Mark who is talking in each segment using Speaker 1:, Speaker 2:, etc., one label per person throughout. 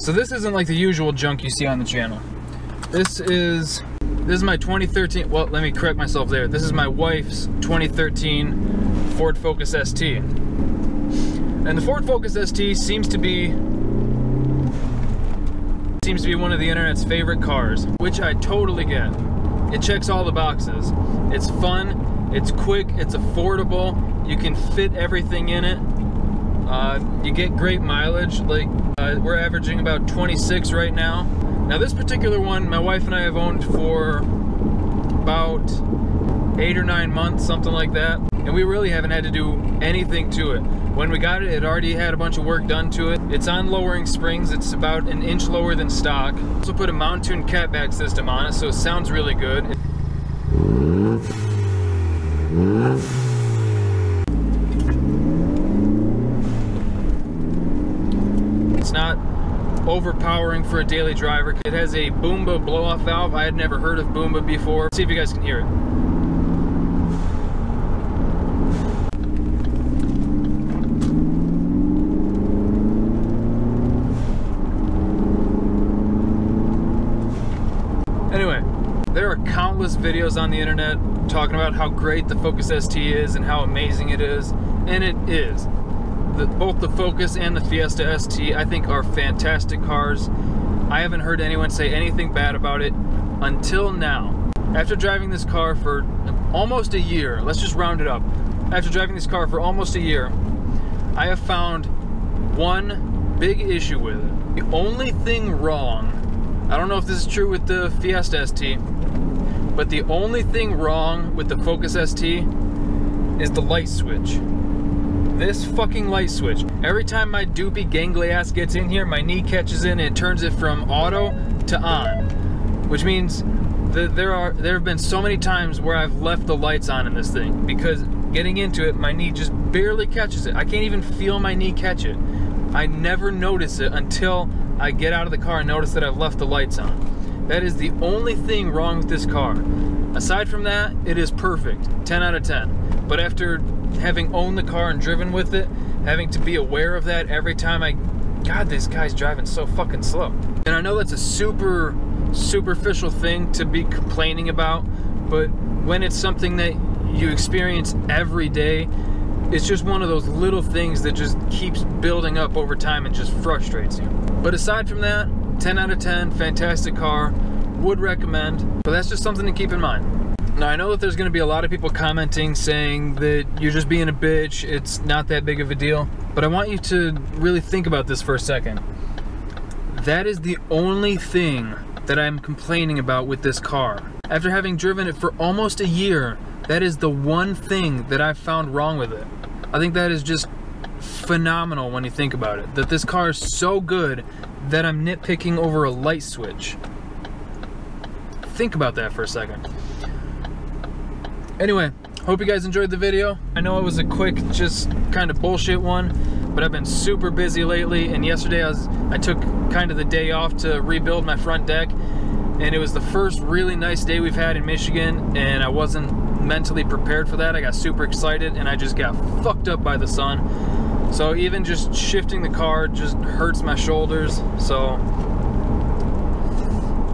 Speaker 1: So this isn't like the usual junk you see on the channel. This is my 2013, well, let me correct myself there. This is my wife's 2013 Ford Focus ST. And the Ford Focus ST seems to be one of the internet's favorite cars, which I totally get. It checks all the boxes. It's fun, it's quick, it's affordable, you can fit everything in it. You get great mileage, like we're averaging about 26 right now. Now this particular one, my wife and I have owned for about 8 or 9 months, something like that. And we really haven't had to do anything to it. When we got it, it already had a bunch of work done to it. It's on lowering springs. It's about an inch lower than stock. Also put a mount-tuned catback system on it, so it sounds really good. It's not overpowering for a daily driver. It has a Boomba blow-off valve. I had never heard of Boomba before. Let's see if you guys can hear it. Anyway, there are countless videos on the internet talking about how great the Focus ST is and how amazing it is, and it is. Both the Focus and the Fiesta ST, I think, are fantastic cars. I haven't heard anyone say anything bad about it until now. After driving this car for almost a year, let's just round it up. After driving this car for almost a year, I have found one big issue with it. The only thing wrong, I don't know if this is true with the Fiesta ST, but the only thing wrong with the Focus ST is the light switch. This fucking light switch. Every time my doopy gangly ass gets in here, my knee catches in and it turns it from auto to on. Which means that there have been so many times where I've left the lights on in this thing because getting into it, my knee just barely catches it. I can't even feel my knee catch it. I never notice it until I get out of the car and notice that I've left the lights on. That is the only thing wrong with this car. Aside from that, it is perfect. 10 out of 10. But after having owned the car and driven with it, having to be aware of that every time God, this guy's driving so fucking slow. And I know that's a superficial thing to be complaining about, but when it's something that you experience every day, it's just one of those little things that just keeps building up over time and just frustrates you. But aside from that, 10 out of 10, fantastic car, would recommend, but that's just something to keep in mind. Now I know that there's going to be a lot of people commenting saying that you're just being a bitch, it's not that big of a deal, but I want you to really think about this for a second. That is the only thing that I'm complaining about with this car. After having driven it for almost a year, that is the one thing that I've found wrong with it. I think that is just phenomenal when you think about it. That this car is so good that I'm nitpicking over a light switch. Think about that for a second. Anyway, hope you guys enjoyed the video. I know it was a quick, just kind of bullshit one, but I've been super busy lately, and yesterday I took kind of the day off to rebuild my front deck, and it was the first really nice day we've had in Michigan, and I wasn't mentally prepared for that. I got super excited, and I just got fucked up by the sun. So even just shifting the car just hurts my shoulders, so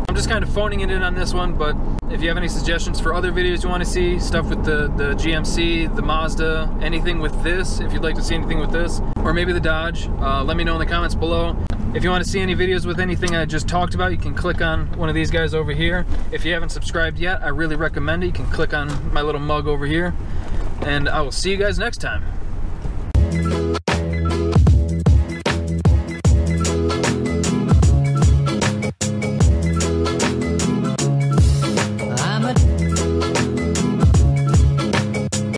Speaker 1: I'm just kind of phoning it in on this one. But if you have any suggestions for other videos you want to see, stuff with the GMC, the Mazda, anything with this, if you'd like to see anything with this, or maybe the Dodge, let me know in the comments below. If you want to see any videos with anything I just talked about, you can click on one of these guys over here. If you haven't subscribed yet, I really recommend it. You can click on my little mug over here, and I will see you guys next time.